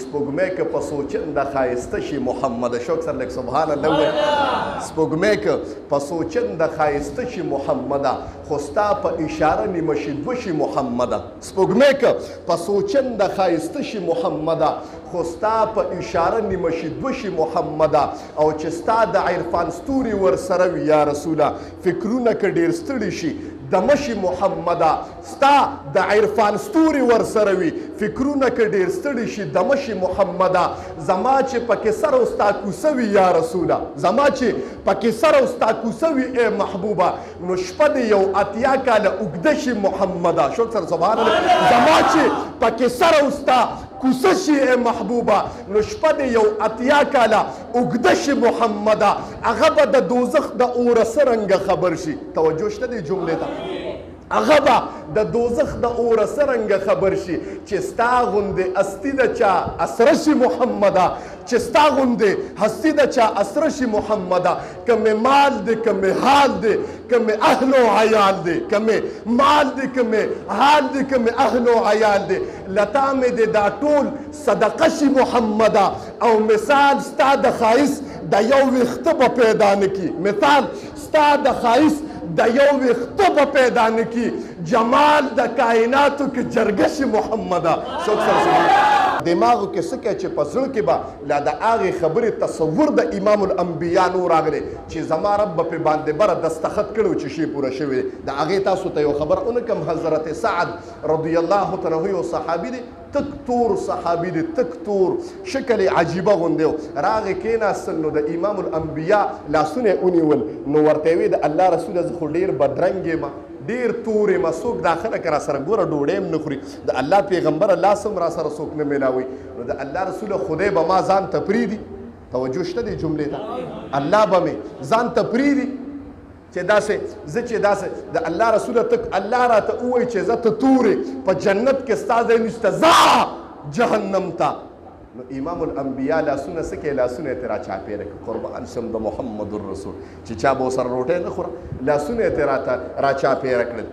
سپوږمۍ که په سوچنده ښایسته شي محمده. شوق سره لږ سبحان الله ووایه. سپوږمۍ که په سوچنده ښایسته شي محمده، خو ستا په اشاره نیمه شي دوه شي محمده. سپوږمۍ که په سوچنده ښایسته شي محمده، خو ستا په اشاره نیمه شي دوه شي محمده. او چې ستا د عرفان ستوري ورسره وي یا رسوله، فکرونه که ډېر ستړي شي دمه شي محمده. ستا د عرفان ستوري ورسره وي، فکرونه که ډېر ستړي شي دمه شي محمده. زما چې پکې سر او ستا کوڅه وي یا رسوله، زما چې پکې سر او ستا کوڅه وي ای محبوبه، نو شپه دې یو اتیا کاله اوږده شي محمده. شوق سره سبحان الله. زما چې پکې سر او ستا کوڅه شي ای محبوبه، نو شپه دې یو اتیا کاله اوږده شي محمده. هغه به د دوزخ د اوره څرنګه خبر شي. توجه شته دې جملې ته؟ هغه به د دوزخ د اوره څرنګه خبر شي چې ستا غوندې هستي د چا اسره شي محمده، چې ستا غوندې هستي د چا اسره شي محمده. که مې مال دی که مې حال دی که مې اهل و عیال دی، که مې مال دی که مې حال دی که مې اهل و عیال دی، لتا مې د دا ټول صدقه شي محمده. او مثال ستا د ښایست د یو ویښته به پیدا نه کي، مثال ستا د ښایست د یو ویښته به پیدا نه کي. جمال د کائناتو کې جرګه شي محمده. څوک سره دماغو کې څه کوي چې په زړه کې به لا د هغې خبرې تصور د امام الانبیا نو راغلی چې زما رب به پې باندې بره دستخط کړی چې شی پوره شوی دی. د هغې تاسو ته یو خبره ونه کړم. حضرت سعد رضی الله تعالی عنه یو صحابي دی، تک تور صحابي دی، تک تور شکل عجیبه غوندې و. راغې کېناستل نو د امام الانبیا لاسونه یې ونیول، نو ورته یې ویې د الله رسوله زه خو ډېر بدرنګ یم، ډېر تور یم، څوک دا خلک را سره ګوره ډوډۍ هم نه خوري، د الله پیغمبره لاس هم را سره څوک نه میلاوي. نو د الله رسوله خدای به ما ځان ته پرېږدي. توجه شته دې جملې ته؟ الله به مې ځان ته پرېږدي چې داسې زه چې داسې د الله رسوله ته الله راته ووایي چې زه ته تورې په جنت کې ستا ځای نشته، ځه جهنم ته. نو امام الانبیا لاسونه څه کوي؟ لاسونه یې ترې راچاپېره کړه. قربان شم د محمد الرسول چې چا به ورسره روټۍ نه خوره، لاسونه یې ترې راچاپېره کړل.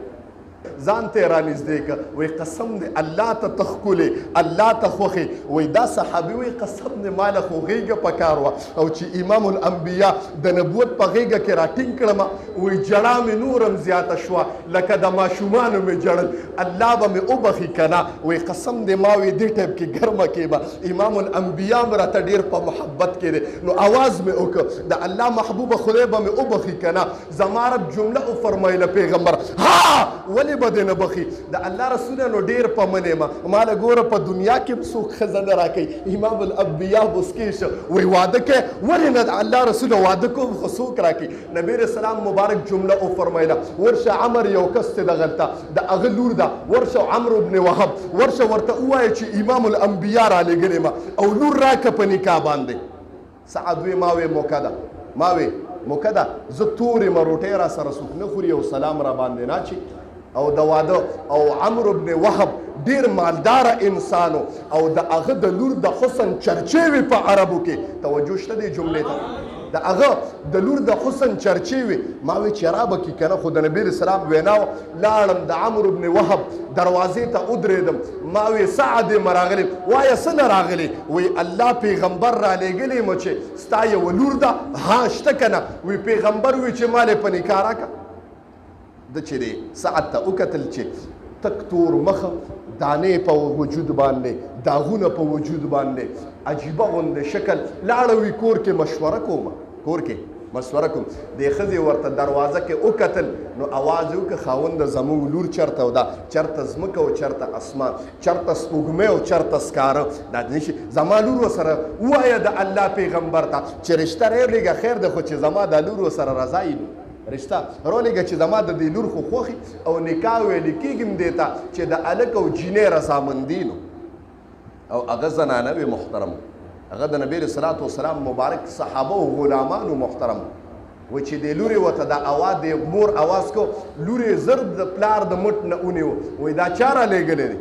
ځان ته یې رانږدې کړه، وایي قسم دی الله ته ته ښکلې، الله ته خوښې. وایي دا صحابي وایي قسم دی ما له خو غېږه پکار وه، او چې امام الانبیا د نبوت په غېږه کې راټینګ کړم، وایي ژړا مې نورم زیاته شوه لکه د ماشومانو مې ژړل. الله به مې وبخي که نه؟ وایي قسم دی ما وایي دې ټایپ کې ګرمه کېږمه. امام الانبیا م راته ډېر په محبت کې دی. نو اواز مې وکړ د الله محبوبه خدای به مې وبخي که نه؟ زما رب جمله وفرمایله پیغمبر ها ولې به دې نه بخي؟ د الله رسوله نو ډېر په من یم، ما له ګوره په دنیا کې هم څوک ښځه نه راکوي. امام الانبیا مسکی شو، وایي واده کوې؟ ولې نه د الله رسوله واده کوم خو څوک راکوي؟ نبی علیه السلام مبارک جمله وفرمایله ورشه عمر یو کس دی دغلته د هغه لور ده، ورشه عمرو بن وهب ورشه ورته ووایه چې امام الانبیا رالیږلې ما او لور راکه په نکاح باندې. سعد وی ما وی موقع ده، ما وی موقع ده، زه تور یم روټۍ را سره څوک نه خوري او سلام را باندې نه اچي. او د واده او عمرو بن وهب ډیر مالداره انسانو او د هغه د لور د حسن چرچې وي په عربو کې. توجه شته دې جملې ته؟ د هغه د لور د حسن چرچې وي. ما وی چې را به کې که نه، خو د نبي اسلام وینا لاړم د عمرو بن وهب دروازې ته ودرېدم. ما وی سعد یم راغلی. وایه څه نه راغلی؟ وی الله پیغمبر رالیږلی یم چې ستا یوه لور ده. ها شته که نه؟ وی پیغمبر وی چې مال یې په نکاح راکړه. د چې دی سعد ته وکتل چې تک تور مخه، دانې په وجود باندې، داغونه په وجود باندې، عجیبه غوندې شکل. لاړه وي کور کې مشوره کوم، کور کې مشوره کوم. دې ښځې ورته دروازه کې وکتل نو اواز یې وکړه خاونده زموږ لور چېرته وده؟ چېرته ځمکه او چېرته اسمان، چېرته سپوږمۍ او چېرته سکاره. دا نشي زما لور ورسره ووایه د الله پیغمبر ته چې رشته راولېږه خیر دی، خو چې زما دا لور ورسره رضا یي نو رشته راولېږه چې زما د دې لور خو خوښي او نکاح ویلې کېږم دې ته چې د هلک او جینۍ رضامندي نو. او هغه زنانه وې محترم، هغه د نبي علیه صلات وسلام مبارک صحابه او غلامانو محترم و چې د لورې ورته د اواز د مور اواز کو، لورې زر د پلار د مټ نه ونیو. وایي دا چا رالیږلی دی؟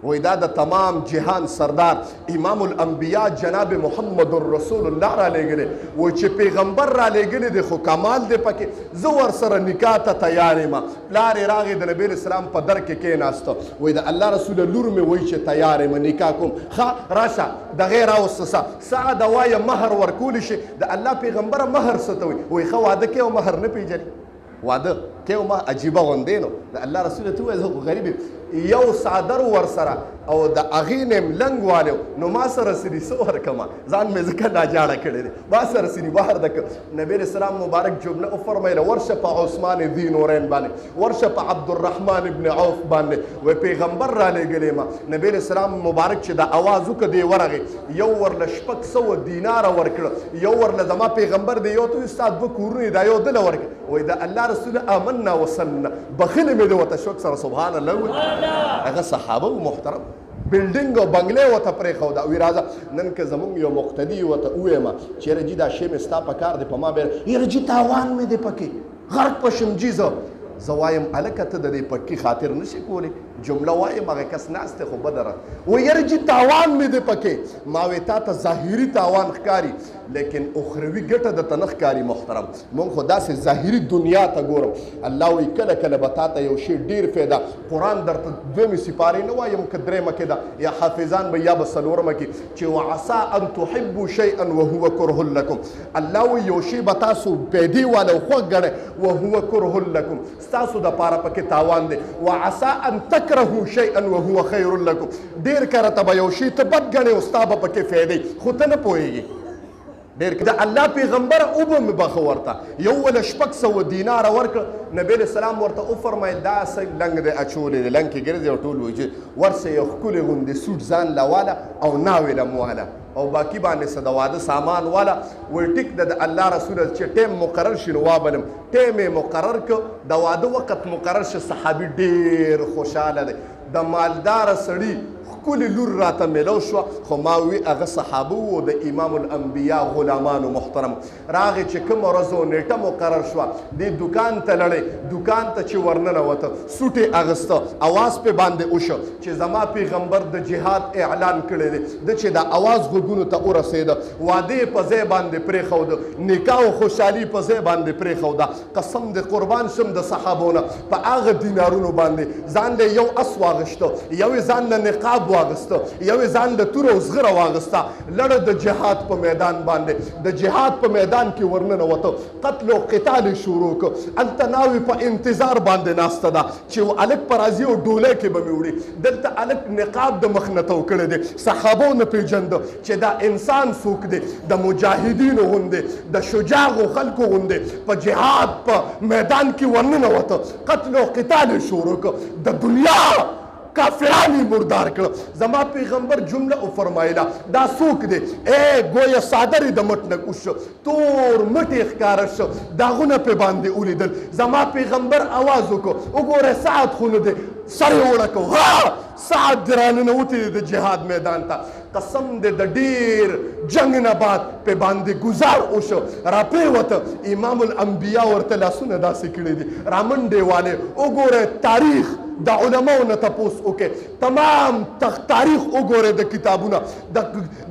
وای دا د تمام جهان سردار امام الانبیاء جناب محمد رسول الله را لېږلی وای چې پیغمبر را لېږلی دی خو کمال دی پکې زه ورسره نکاح ته تیار یم پلار یې راغی د نبي اسلام په در کې کېناسته وای د الله رسول لور مې وای چې تیار یم نکاح کوم ښه راشه دغې راوسته څه د وایه مهر ورکولی شي د الله پیغمبره مهر څه ته وایي ښه واده کې او مهر نه پېژني واده کې او مهر عجیبه غوندې نو د الله رسول ته ووایي زه خو غریب یم یو څادر ورسره او د هغې نه م لنګ والو نو ما سره سري څه ورکمه ځان مې ځکه ناجاړه کړی دی ما سره سري بهر د نبي اسلام مبارک جمله وفرمیله ورشه په عثمان ذي نورین باندې ورشه په عبدالرحمن ابن عوف باندې وایي پیغمبر را لېږلی ما نبي اسلام مبارک چې د اواز وکړه دی ورغې یو ورله 600 دیناره ورکړه یو ورله زما پیغمبر دی یو ته ستا 2 کورونه دا یو دله ورکړه وایي د الله رسول آمنا وسلمنا بخلې مې دی ورته شوک سره سبحان الله هغه صحابه و محترم بلډینګ او بنګلې ورته پرېښوده وایي راځه نن که زمونږ یو مقتدي ورته ووایم چېرې جي دا شی مې ستا په کار دی په ما بیا یاره جي تاوان مې دی پکې غرق په شم جي زه وایم هلکه ته د دې پکې خاطر نشي کولی جمله وایم هغه کس ناست دی خو بده را وایي یاره جي تاوان مې دی پکې ما وایي تا ته ظاهري تاوان ښکاري لیکن اخروي ګټه درته نه ښکاري محترم مونږ خو داسې ظاهري دنیا ته ګورم الله وایي کله کله به تا ته یو شی ډېر فایده قرآن درته 2 سپارې نه وایم که 3 کې ده یا حافظان به یا به 4 کې چې وعسا ان تحبوا شیئا وهو کره لکم الله وایي یو شی به تاسو پیدې والا خوښ ګڼئ وهو کره لکم ستاسو دپاره پکې تاوان دی وعسا ان تکرهوا شیئا وهو خیر لکم ډېر کله ته به یو شی ته بد ګڼې او ستا به پکې فایدې خو ته نه پوهېږې ډېر د الله پیغمبر او به مې بخه ورته یو وله 600 دیناره ورکړه نبی اسلام ورته وفرمیل دا څه لنګ دی اچولی دی لنګ کې ګرځي او ټول وایي چې ورسه یو ښکلې غوندې سوټ ځان له واله او ناوې له مواله او باقي باندې څه د واده سامان واله وایي ټیک د الله رسول چې ټیم مقرر شي نو وابلم ټیم یې مقرر کړ د واده وخت مقرر شي صحابي ډېر خوشحاله دی د مالداره سړي ښکلې لور راته میلو شوه خو ما وی هغه صحابه وو د امام الانبیا غلامانو محترم راغې چې کومه ورځ و نیټه مقرر شوه دې دوکان ته لړې دوکان ته چې ورننوته سوټ یې اغسته اواز پې باندې وشو چې زما پیغمبر د جهاد اعلان کړی دی د چې د اواز غوږونو ته ورسېده واده یې په ځای باندې پرېښوده نکاح او خوشحالي په ځای باندې پرېښوده قسم د قربان شم د صحابو نه په هغه دینارونو باندې ځان له یو اس واغشته یو یې ځان له نقاب واغسته یو یې ځان له توره او زغره واغسته لړه د جهاد په میدان باندې د جهاد په میدان کې ورننوته قتل او قتال یې شروع کړ هلته ناوې په انتظار باندې ناسته ده چې هلک په راځي او ډولۍ کې به مې وړي دلته هلک نقاب د مخ نه تو کړی دی صحابو نه پېژنده چې دا انسان څوک دی د مجاهدینو غوندې د شجاعو خلکو غوندې په جهاد په میدان کې ورننوته قتل او قتال یې شروع کړ د دنیا کافرانی مردار کړه زما پیغمبر جمله وفرمایله دا څوک دی ګویه څادر یې د مټ نه کوز شو تور مټ یې ښکاره شو داغونه پې باندې ولیدل زما پیغمبر اواز وکړو وګوره سعد خو نه دی سر یې وړه کړو ها سعد دې راننوتی دی د جهاد میدان ته قسم دې د ډېر جنګ نه بعد پې باندې ګزار وشو راپرېوته امام الانبیا ورته لاسونه داسې کړي دي رامنډې والې وګوره تاریخ د علماو نه تپوس وکړئ تمام تاریخ وګورئ د کتابونه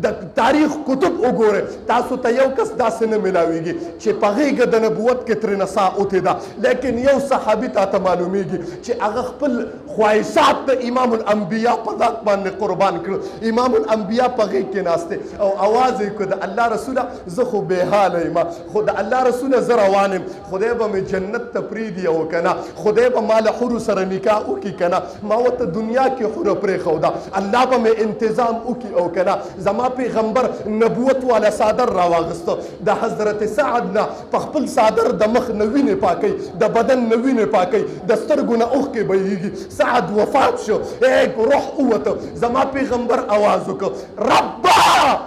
د تاریخ کتب وګورئ تاسو ته یو کس داسې نه میلاویږي چې په غېږه د نبوت کې ترې نسا اوتې ده لیکن یو صحابي تا ته معلومیږي چې هغه خپل خواهشات د امام الانبیا په ذات باندې قربان کړه امام الانبیا په غېږ کې ناسته او اواز یې کړ د الله رسوله زه خو بېحاله یم خو د الله رسوله زه روان یم خدای به مې جنت ته پرېږدي او که نه خدای به ما له حورو سره نکاح وکړي که نه ما ورته دنیا کې خوره پرېښوده الله به مې انتظام وکړي او که نه زما پیغمبر نبوت والا څادر راواغسته د حضرت سعد نه په خپل څادر د مخ نه وینې پاکوي د بدن نه وینې پاکوي د سترګو نه اوښکې بهیږي سعد وفات شو روح ووته زما پیغمبر اواز وکړ ربا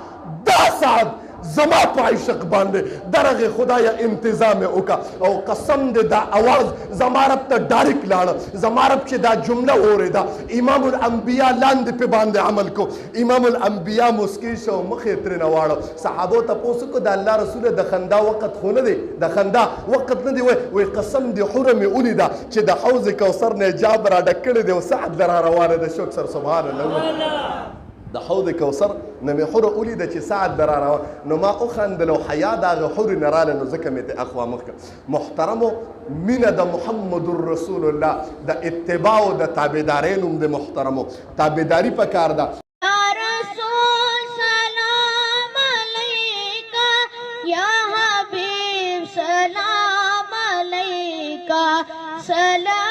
دا سعد زما په عشق باندې درغه خدای انتظام وکا او قسم دې دا आवाज زما رب ته ډایرک لاړ زما رب چې دا جمله اوریدا امام الانبیاء لاندې په باندې عمل کو امام الانبیاء مسکی شو مخې تر نه واړو صحابو ته پوسو کو د الله رسول د خندا وخت خونه دی د خندا وخت نه دی وای قسم دې حرم اولیدا چې د حوض کوثر نه جاب را ډکړې دی او سعد درا روانه د شوک سر سبحان الله د حوض کوثر نه مې حور اولیده چې سعد درا روان نو ما اوخندل او حیا دغه حور نه رااله نو ځکه مې ته اخوا مخ محترمو مینه د محمد رسول الله د اتباع او د تابعدارۍ نوم د محترمو تابعداري پکار ده سلام